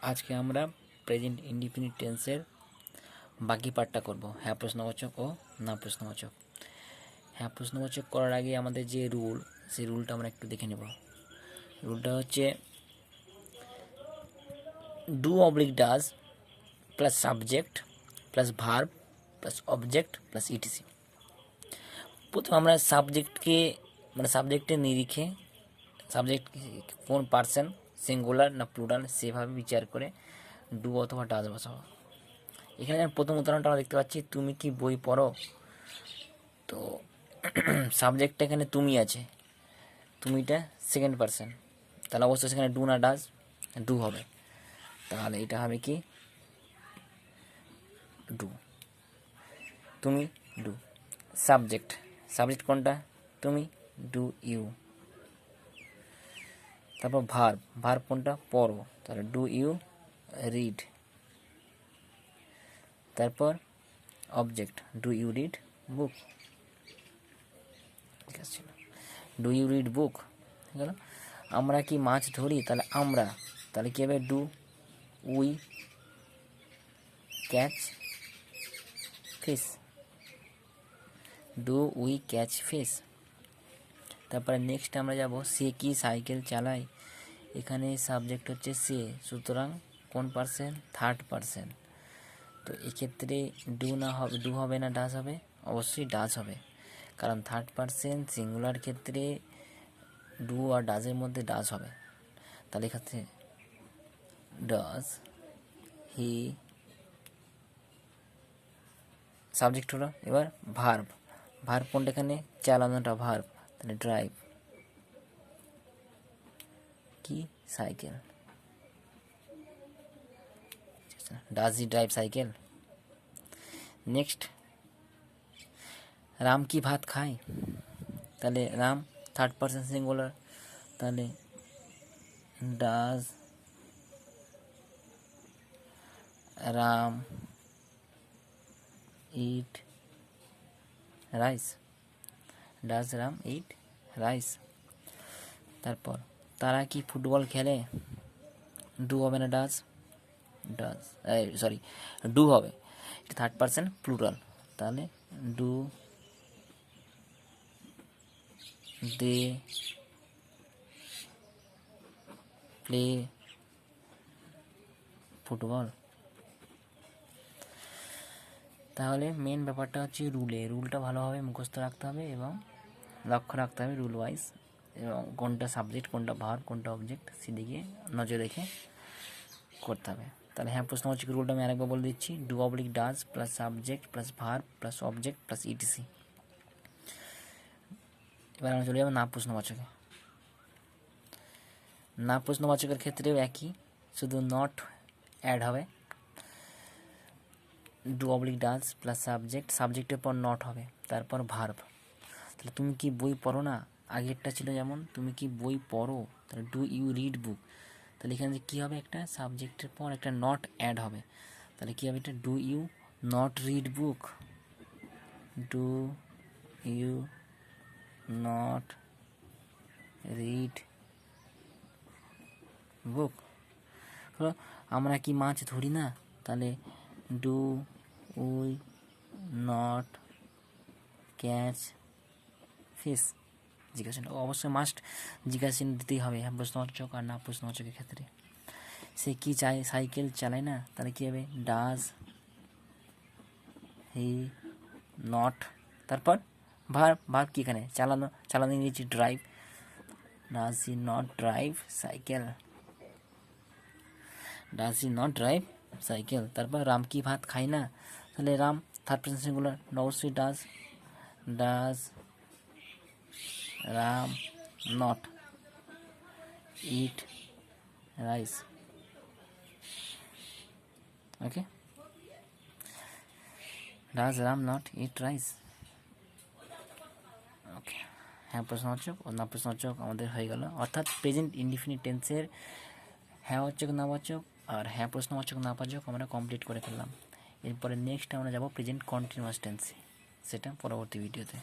আজকে আমরা present indefinite টেন্সের বাকি পার্টটা করব, হ্যাঁ প্রশ্নবাচক ও না প্রশ্নবাচক। হ্যাঁ প্রশ্নবাচক করার আগে আমাদের যে রুল, সেই রুলটা আমরা একটু দেখে নেব। রুলটা হচ্ছে do oblique does plus subject plus verb plus object plus etc. প্রথমে আমরা সাবজেক্টকে সাবজেক্টের নিরিখে সাবজেক্ট কোন পার্সন, সিঙ্গুলার না প্লুরাল, সেভাবে বিচার করে ডু অথবা ডাজ বসাবো। এখানে প্রথম উদাহরণটা আমরা দেখতে পাচ্ছি, তুমি কি বই পড়ো। তো সাবজেক্টটা এখানে তুমি আছে, তুমিটা সেকেন্ড পার্সন, তাহলে অবশ্যই সেখানে ডু না ডাজ, ডু হবে। তাহলে এটা হবে কি ডু, তুমি ডু। সাবজেক্ট, সাবজেক্ট কোনটা, তুমি, ডু ইউ। তারপর ভার্ব, ভার্ব কোনটা, পড়ো, তাহলে ডু ইউ রিড। তারপর object, do you read book. ঠিক আছে, ডু ইউ রিড বুক গেল। আমরা কি মাছ ধরি, তাহলে আমরা, তাহলে কী হবে do we catch fish, do we catch fish. তারপরে নেক্সট আমরা যাব, সে কি সাইকেল চালায়। এখানে সাবজেক্ট হচ্ছে সে, সুতরাং কোন পার্সন, থার্ড পার্সন। তো এক্ষেত্রে ডু না হবে, ডু হবে না ডাজ হবে, অবশ্যই ডাজ হবে, কারণ থার্ড পার্সন সিঙ্গুলার ক্ষেত্রে ডু আর ডাজের মধ্যে ডাজ হবে। তাহলে এক্ষেত্রে ডাজ হি, সাবজেক্ট হলো। এবার ভার্ব, ভার্ব কোনটা এখানে, চালানোটা ভার্ব, তাহলে ড্রাইভ কি cycle, does he drive cycle. Next, Ram কি ভাত খায়, তাহলে রাম থার্ড পার্সন সিঙ্গুলার, তাহলে does Ram eat rice, does Ram eat rice. তারপর তারা কি ফুটবল খেলে, ডু হবে না ডাজ, ডাজ সরি ডু হবে, থার্ড পার্সন প্লুরাল, তাহলে ডু দে প্লে ফুটবল। তাহলে মেন ব্যাপারটা হচ্ছে রুলে, রুলটা ভালোভাবে মুখস্থ রাখতে হবে এবং লক্ষ্য রাখতে হবে রুল ওয়াইজ, এবং কোনটা সাবজেক্ট, কোনটা ভার্ব, কোনটা অবজেক্ট, সেদিকে নজর রেখে করতে হবে। তাহলে হ্যাঁ প্রশ্নবাচক রুলটা আমি আরেকবার বলে দিচ্ছি, do oblique does plus subject plus verb plus object plus etc. এবার আমরা চলে যাবো না প্রশ্নবাচকে। না প্রশ্নবাচকের ক্ষেত্রেও একই, শুধু নট অ্যাড হবে, do oblique does plus subject, সাবজেক্টের পর নট হবে, তারপর ভার্ব। তাহলে তুমি কি বই পড়ো না, আগেরটা ছিল যেমন তুমি কি বই পড়ো, তাহলে ডু ইউ রিড বুক। তাহলে এখানে কী হবে, একটা সাবজেক্টের পর একটা নট অ্যাড হবে, তাহলে কী হবে, এটা do you not read book, do you not read book. হলো আমরা কি মাছ ধরি না, তাহলে do we not catch fish. জিজ্ঞাসা অবশ্যই মাস্ট জিজ্ঞাসা দিতেই হবে, হ্যাঁ প্রশ্নবাচক আর না প্রশ্নবাচকের ক্ষেত্রে। সে কি সাইকেল চালায় না, তাহলে কী হবে ডাজ হি নট, তারপর ভার্ব, ভার্ব কি এখানে চালানো, চালানো ইংরেজি drive, does he not drive cycle, does he not drive cycle. তারপর রাম কি ভাত খায় না, তাহলে রাম থার্ড পার্সন সিঙ্গুলার, অবশ্যই does, does Ram not eat rice. Okay, does Ram not eat rice. Okay, হ্যাঁ প্রশ্নবাচক ও না প্রশ্নবাচক আমাদের হয়ে গেল, অর্থাৎ প্রেজেন্ট ইনডিফিনিট টেন্সের হ্যাঁ বাচক না বাচক আর হ্যাঁ প্রশ্নবাচক না বাচক আমরা কমপ্লিট করে ফেললাম। এরপরে নেক্সট আমরা যাব প্রেজেন্ট কন্টিনিউয়াস টেন্সে, সেটা পরবর্তী ভিডিওতে।